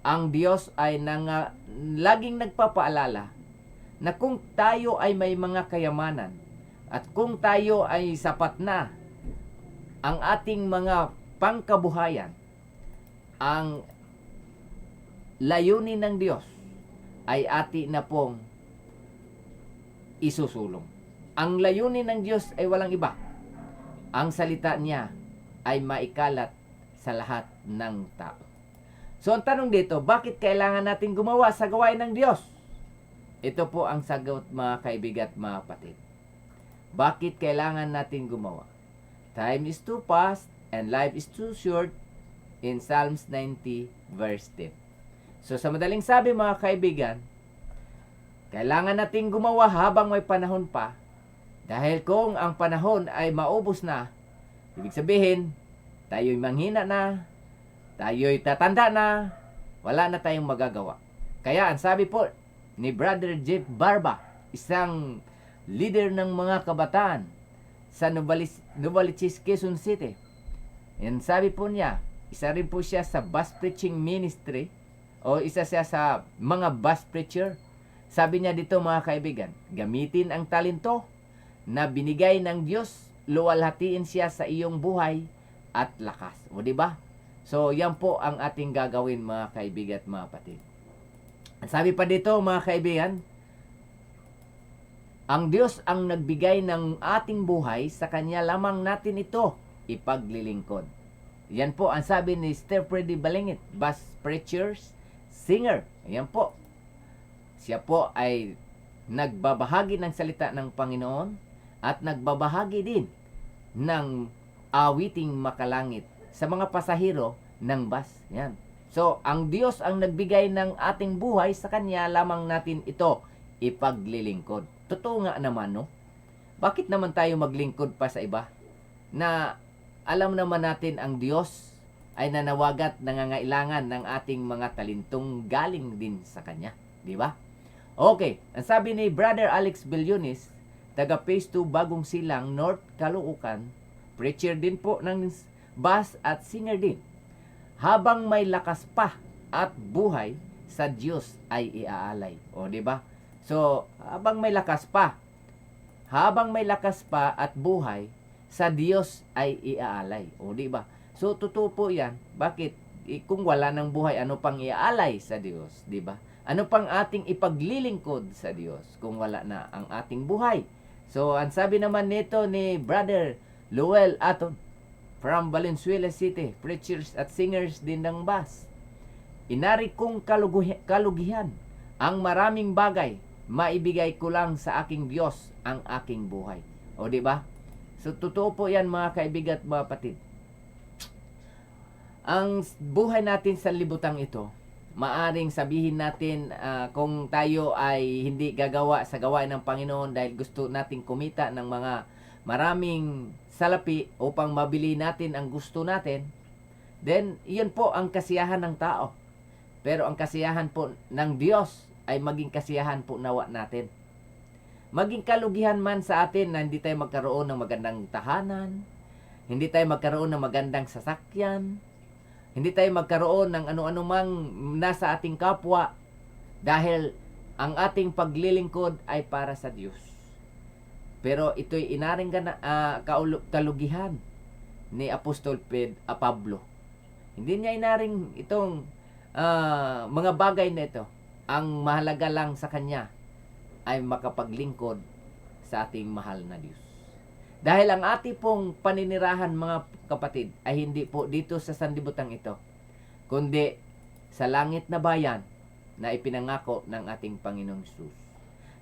ang Diyos ay laging nagpapaalala na kung tayo ay may mga kayamanan at kung tayo ay sapat na, ang ating mga pangkabuhayan, ang layunin ng Diyos ay atin na pong isusulong. Ang layunin ng Diyos ay walang iba. Ang salita niya ay maikalat sa lahat ng tao. So ang tanong dito, bakit kailangan natin gumawa sa gawain ng Diyos? Ito po ang sagot mga kaibigan at mga kapatid. Bakit kailangan natin gumawa? Time is too fast and life is too short in Psalms 90 verse 10. So sa madaling sabi mga kaibigan, kailangan natin gumawa habang may panahon pa, dahil kung ang panahon ay maubos na, ibig sabihin, tayo'y manghina na, tayo'y tatanda na, wala na tayong magagawa. Kaya ang sabi po ni Brother Jeff Barba, isang leader ng mga kabataan sa Novaliches, Quezon City, yan sabi po niya, isa rin po siya sa bus preaching ministry, o isa siya sa mga bus preacher. Sabi niya dito mga kaibigan, gamitin ang talento na binigay ng Diyos, luwalhatiin siya sa iyong buhay at lakas. O di ba? So yan po ang ating gagawin mga kaibigan at mga kapatid. Sabi pa dito mga kaibigan, ang Diyos ang nagbigay ng ating buhay, sa Kanya lamang natin ito ipaglilingkod. Yan po ang sabi ni Freddy Balingit, bus preachers, singer. Yan po. Siya po ay nagbabahagi ng salita ng Panginoon at nagbabahagi din ng awiting makalangit sa mga pasahero ng bus. Yan. So, ang Diyos ang nagbigay ng ating buhay, sa Kanya lamang natin ito ipaglilingkod. Totoo nga naman, no? Bakit naman tayo maglingkod pa sa iba? Na alam naman natin ang Diyos ay nanawagat, nangangailangan ng ating mga talentong galing din sa Kanya. Di ba? Okay, ang sabi ni Brother Alex Bellonis, taga Phase 2 Bagong Silang, North Caloocan, preacher din po ng bus at singer din. Habang may lakas pa at buhay, sa Diyos ay iaalay. O, di ba? So, habang may lakas pa at buhay, sa Diyos ay iaalay. O, di ba? So, totoo po yan. Bakit? Kung wala ng buhay, ano pang iaalay sa Diyos? Di ba? Ano pang ating ipaglilingkod sa Diyos kung wala na ang ating buhay? So, ang sabi naman nito ni Brother Lowell Aton from Valenzuela City, preachers at singers din ng bus. Inari kong kalugihan ang maraming bagay, maibigay ko lang sa aking Diyos ang aking buhay. O, di ba? So, totoo po yan mga kaibigan at mga kapatid. Ang buhay natin sa libutang ito, maaring sabihin natin kung tayo ay hindi gagawa sa gawain ng Panginoon dahil gusto nating kumita ng mga maraming salapi upang mabili natin ang gusto natin, then iyon po ang kasiyahan ng tao. Pero ang kasiyahan po ng Diyos ay maging kasiyahan po nawa natin. Maging kalugihan man sa atin na hindi tayo magkaroon ng magandang tahanan, hindi tayo magkaroon ng magandang sasakyan, hindi tayo magkaroon ng ano-ano mang nasa ating kapwa, dahil ang ating paglilingkod ay para sa Diyos. Pero ito'y inaring kalugihan ni Apostol Pablo. Hindi niya inaring itong mga bagay na ito. Ang mahalaga lang sa kanya ay makapaglingkod sa ating mahal na Diyos. Dahil ang ating pong paninirahan, mga kapatid, ay hindi po dito sa sanlibutan ito, kundi sa langit na bayan na ipinangako ng ating Panginoong Hesus.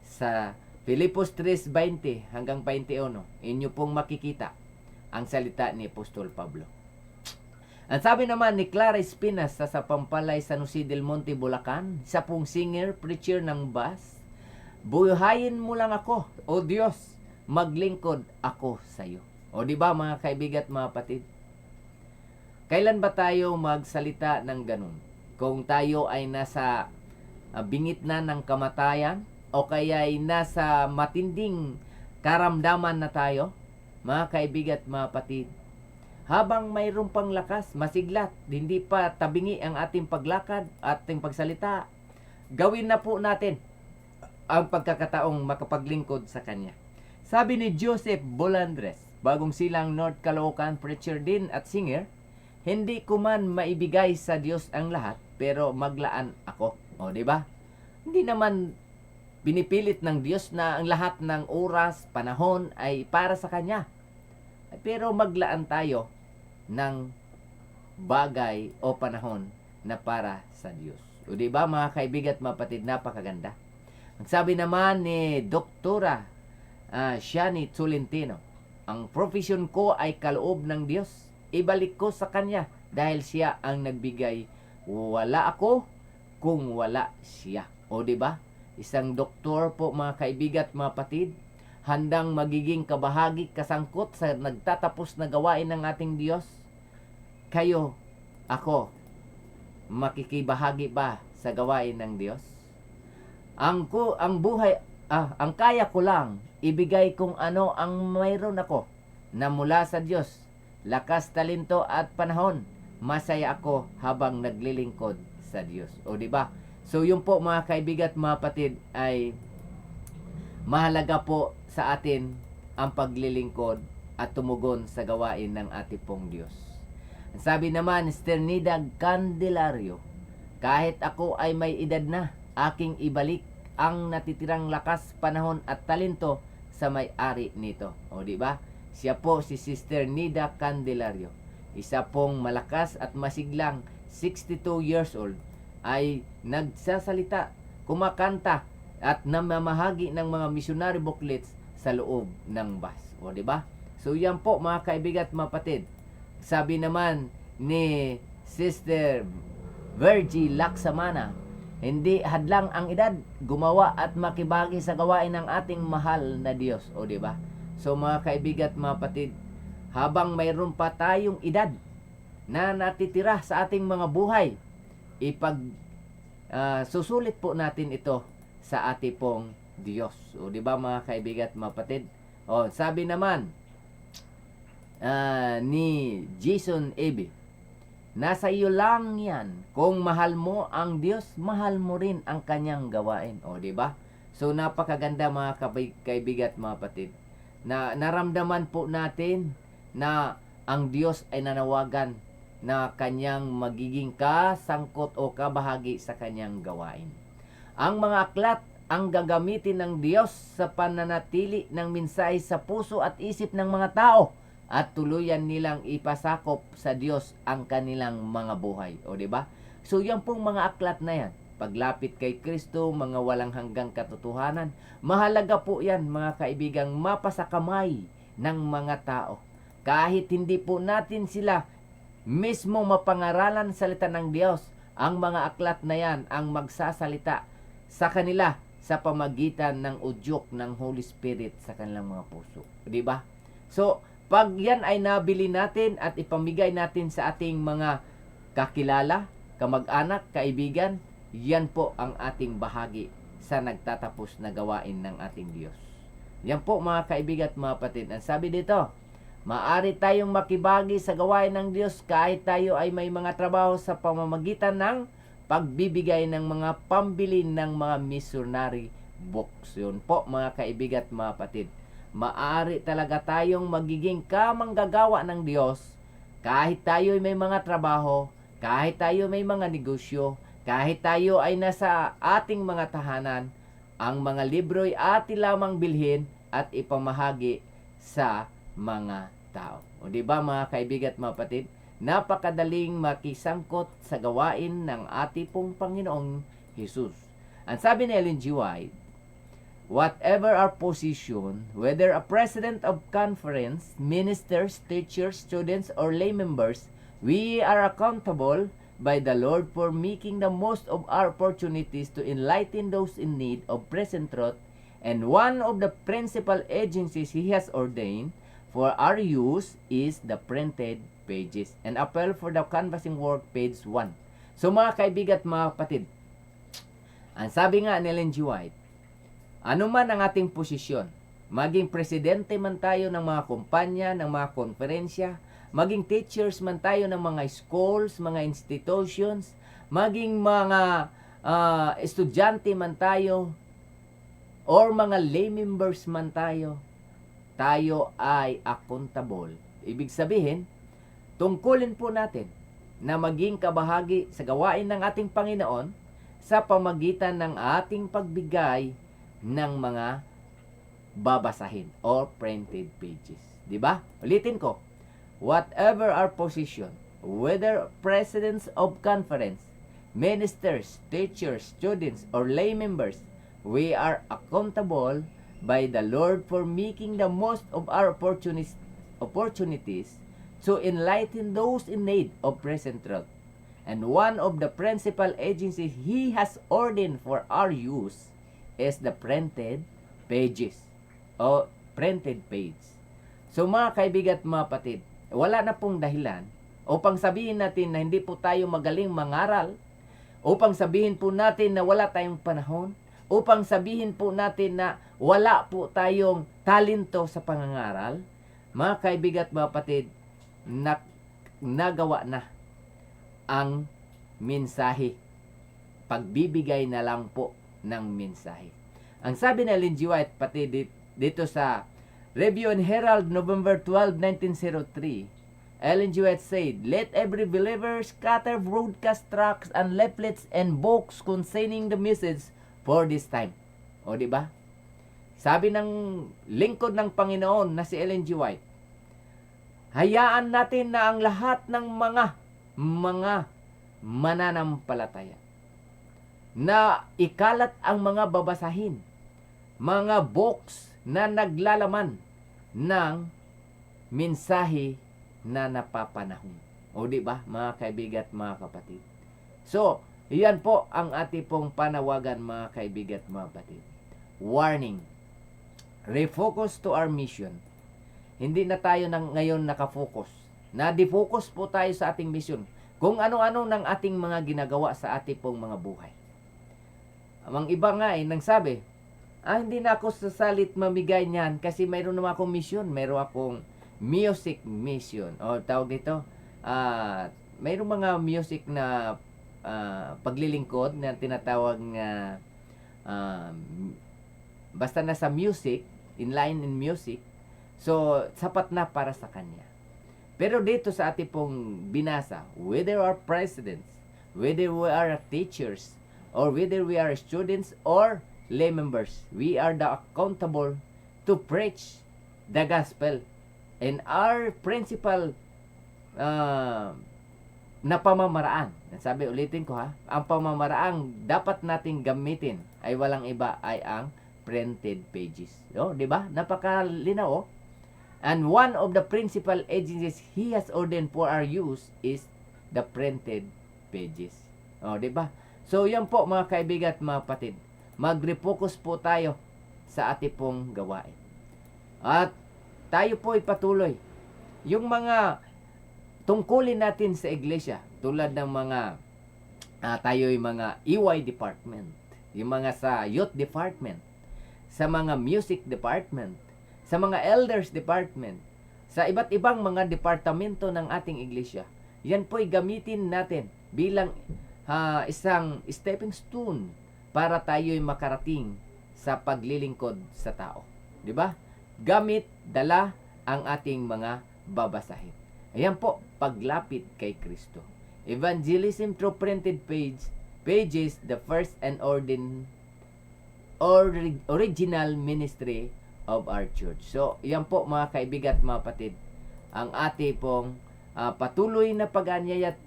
Sa Filipos 3:20 hanggang 21, inyo pong makikita ang salita ni Apostol Pablo. Ang sabi naman ni Clara Espinas sa Pampalay, San Jose del Monte, Bulacan, isa pong singer, preacher ng bass, buhayin mo lang ako, O Diyos, maglingkod ako sa iyo. O di ba mga kaibigan at mga kapatid? Kailan ba tayo magsalita ng ganun? Kung tayo ay nasa bingit na ng kamatayan o kaya ay nasa matinding karamdaman na tayo, mga kaibigan at mga kapatid, habang mayroong pang lakas, masiglat, hindi pa tabingi ang ating paglakad, ating pagsalita, gawin na po natin ang pagkakataong makapaglingkod sa Kanya. Sabi ni Joseph Bolandres, bagong silang North Caloocan, preacher din at singer, hindi ko man maibigay sa Diyos ang lahat, pero maglaan ako. O, di ba? Hindi naman binipilit ng Diyos na ang lahat ng oras, panahon ay para sa Kanya. Pero maglaan tayo ng bagay o panahon na para sa Diyos. O, di ba mga kaibigan at mga kapatid, napakaganda. Ang sabi naman ni Doktora Shani Tolentino, ang profesyon ko ay kaloob ng Diyos. Ibalik ko sa Kanya dahil Siya ang nagbigay. Wala ako kung wala Siya. O di ba? Isang doktor po mga kaibigan at mga kapatid, handang magiging kabahagi, kasangkot sa nagtatapos na gawain ng ating Diyos. Kayo, ako, makikibahagi ba sa gawain ng Diyos? Ang buhay, ang kaya ko lang, ibigay kung ano ang mayroon ako na mula sa Diyos, lakas, talento at panahon. Masaya ako habang naglilingkod sa Diyos. O di ba? So yun po mga kaibigan at mga kapatid, ay mahalaga po sa atin ang paglilingkod at tumugon sa gawain ng ating pong Diyos. Sabi naman, Sternida Candelario, kahit ako ay may edad na, aking ibalik ang natitirang lakas, panahon at talento sa may-ari nito. O di ba? Siya po si Sister Nida Candelario, isa pong malakas at masiglang 62 years old, ay nagsasalita, kumakanta at namamahagi ng mga missionary booklets sa loob ng bus. O di ba? So yan po mga kaibigan at mga kapatid. Sabi naman ni Sister Virgie Laksamana, hindi hadlang ang edad gumawa at makibagi sa gawain ng ating mahal na Diyos. O di ba? So mga kaibigan at mga kapatid, habang mayroon pa tayong edad na natitira sa ating mga buhay, susulit po natin ito sa ating pong Diyos. O di ba mga kaibigan at mga kapatid? O sabi naman ni Jason Ebe, nasa iyo lang yan. Kung mahal mo ang Diyos, mahal mo rin ang Kanyang gawain. O di ba? So napakaganda mga kaibigan at mga kapatid, na naramdaman po natin na ang Diyos ay nanawagan na Kanyang magiging kasangkot o kabahagi sa Kanyang gawain. Ang mga aklat ang gagamitin ng Diyos sa pananatili ng mensahe sa puso at isip ng mga tao, at tuluyan nilang ipasakop sa Diyos ang kanilang mga buhay. O di ba? So yan pong mga aklat na yan, paglapit kay Kristo, mga walang hanggang katotohanan, mahalaga po yan mga kaibigang mapasakamay ng mga tao. Kahit hindi po natin sila mismo mapangaralan salita ng Diyos, ang mga aklat na yan ang magsasalita sa kanila sa pamagitan ng udyok ng Holy Spirit sa kanilang mga puso. Di ba? So, pag yan ay nabili natin at ipamigay natin sa ating mga kakilala, kamag-anak, kaibigan, yan po ang ating bahagi sa nagtatapos na gawain ng ating Diyos. Yan po mga kaibigan at mga kapatid. Ang sabi dito, maaari tayong makibagi sa gawain ng Diyos kahit tayo ay may mga trabaho sa pamamagitan ng pagbibigay ng mga pambili ng mga missionary books. Yun po mga kaibigan at mga kapatid. Maaari talaga tayong magiging kamanggagawa ng Diyos kahit tayo ay may mga trabaho, kahit tayo may mga negosyo, kahit tayo ay nasa ating mga tahanan. Ang mga libro'y atin lamang bilhin at ipamahagi sa mga tao. O di ba mga kaibigan at mga kapatid? Napakadaling makisangkot sa gawain ng ating pong Panginoong Jesus. Ang sabi ni Ellen G. White, whatever our position, whether a president of conference, ministers, teachers, students, or lay members, we are accountable by the Lord for making the most of our opportunities to enlighten those in need of present truth, and one of the principal agencies He has ordained for our use is the printed pages. An appeal for the canvassing work, page 1. So mga kaibigan at mga kapatid, ang sabi nga ni Ellen G. White, ano man ang ating posisyon, maging presidente man tayo ng mga kumpanya, ng mga konferensya, maging teachers man tayo ng mga schools, mga institutions, maging mga estudyante man tayo, or mga lay members man tayo, tayo ay accountable. Ibig sabihin, tungkulin po natin na maging kabahagi sa gawain ng ating Panginoon sa pamagitan ng ating pagbigay ng mga babasahin or printed pages. Di ba? Ulitin ko. Whatever our position, whether presidents of conference, ministers, teachers, students, or lay members, we are accountable by the Lord for making the most of our opportunities to enlighten those in need of present truth. And one of the principal agencies He has ordained for our use is the printed pages o printed page. So mga kaibigan at mga kapatid, wala na pong dahilan upang sabihin natin na hindi po tayo magaling mangaral, upang sabihin po natin na wala tayong panahon, upang sabihin po natin na wala po tayong talento sa pangangaral. Mga kaibigan at mga kapatid, nagawa na ang mensahe. Pagbibigay na lang po ng mensahe. Ang sabi ni Ellen G. White, pati dito sa Review and Herald, November 12, 1903, Ellen G. White said, let every believer scatter broadcast tracts and leaflets and books containing the message for this time. O di ba? Sabi ng lingkod ng Panginoon na si Ellen G. White, hayaan natin na ang lahat ng mga mananampalataya na ikalat ang mga babasahin, mga books na naglalaman ng mensahe na napapanahon. O di ba, mga kaibigan at mga kapatid? So, iyan po ang ating pong panawagan, mga kaibigan at mga kapatid. Warning. Refocus to our mission. Hindi na tayo ngayon nakafocus. Na-defocus po tayo sa ating mission. Kung ano-ano ng ating mga ginagawa sa ating pong mga buhay. Ang iba nga nang sabi, hindi na ako sasalit mamigay niyan kasi mayroon naman akong mission. Mayroon akong music mission. O tawag dito, mayroon mga music na paglilingkod na tinatawag na basta na sa music, inline in music, so sapat na para sa kanya. Pero dito sa ating pong binasa, whether we are presidents, whether we are teachers, or whether we are students or lay members, we are the accountable to preach the gospel. And our principal na pamamaraan, sabi ulitin ko ang pamamaraang dapat nating gamitin ay walang iba ay ang printed pages. Di ba? Napakalinaw. And one of the principal agencies He has ordained for our use is the printed pages. O, di ba? So, yan po mga kaibigan at mga kapatid. Mag-refocus po tayo sa ating pong gawain. At tayo po ay patuloy. Yung mga tungkulin natin sa iglesia, tulad ng mga tayo'y mga EY department, yung mga sa youth department, sa mga music department, sa mga elders department, sa iba't ibang mga departamento ng ating iglesia. Yan po'y gamitin natin bilang isang stepping stone para tayo'y makarating sa paglilingkod sa tao. 'Di ba? Gamit, dala ang ating mga babasahin. Ayan po, paglapit kay Kristo. Evangelism through printed pages, the first and original ministry of our church. So, yan po mga kaibigan at mga kapatid, ang ating pong patuloy na pag-anyaya at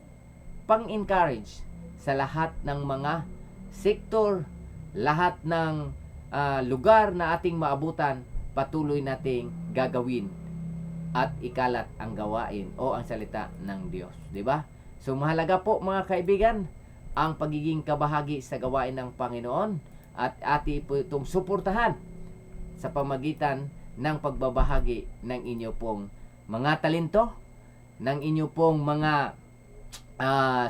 pang-encourage sa lahat ng mga sektor, lahat ng lugar na ating maabutan, patuloy nating gagawin at ikalat ang gawain o ang salita ng Diyos, di ba? So mahalaga po mga kaibigan ang pagiging kabahagi sa gawain ng Panginoon at ati po itong suportahan sa pamagitan ng pagbabahagi ng inyo pong mga talento, ng inyo pong mga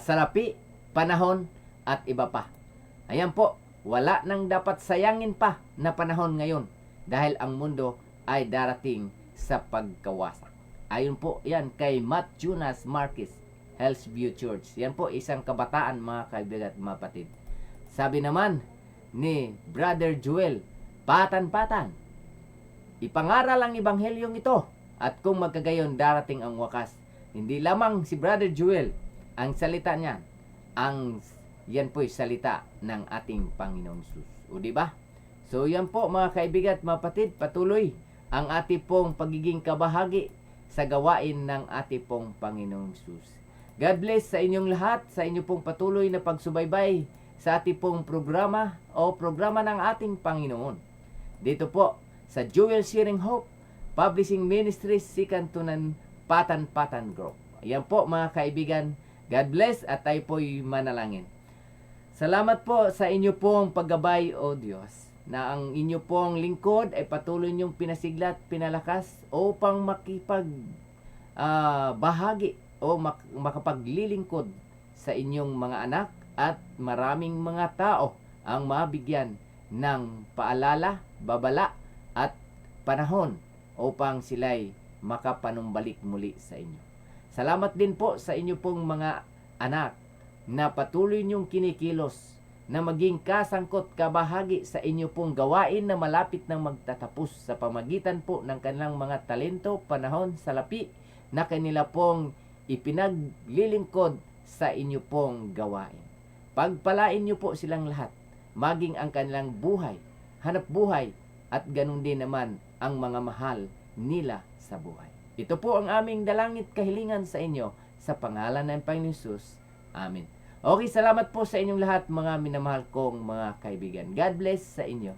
salapi, panahon at iba pa. Ayan po, wala nang dapat sayangin pa na panahon ngayon dahil ang mundo ay darating sa pagkawasak. Ayon po yan kay Matt Jonas Marquez, Hillsview Church. Yan po isang kabataan mga kaibigan at mga kapatid. Sabi naman ni Brother Joel, patan-patan, ipangaral ang ebanghelyong ito at kung magkagayon darating ang wakas. Hindi lamang si Brother Joel ang salita niya, yan po'y salita ng ating Panginoon Jesus. O di ba? So yan po mga kaibigan at mga kapatid, patuloy ang ating pong pagiging kabahagi sa gawain ng ating pong Panginoong Jesus. God bless sa inyong lahat, sa inyong pong patuloy na pagsubaybay sa ating pong programa o programa ng ating Panginoon. Dito po sa Jewel Sharing Hope Publishing Ministries, Sikantunan, Patan-Patan Group. Ayan po mga kaibigan, God bless at tayo po'y manalangin. Salamat po sa inyo pong paggabay o Diyos, na ang inyo pong lingkod ay patuloy niyong pinasiglat, pinalakas upang bahagi o makapaglilingkod sa inyong mga anak at maraming mga tao ang mabigyan ng paalala, babala at panahon upang sila'y makapanumbalik muli sa inyo. Salamat din po sa inyo pong mga anak na patuloy niyong kinikilos na maging kasangkot kabahagi sa inyo pong gawain na malapit nang magtatapos sa pamagitan po ng kanilang mga talento, panahon, salapi na kanila pong ipinaglilingkod sa inyo pong gawain. Pagpalain niyo po silang lahat, maging ang kanilang buhay, hanap buhay at ganun din naman ang mga mahal nila sa buhay. Ito po ang aming dalangit kahilingan sa inyo sa pangalan ng Panginoon Jesus. Amen. Okay, salamat po sa inyong lahat mga minamahal kong mga kaibigan. God bless sa inyo.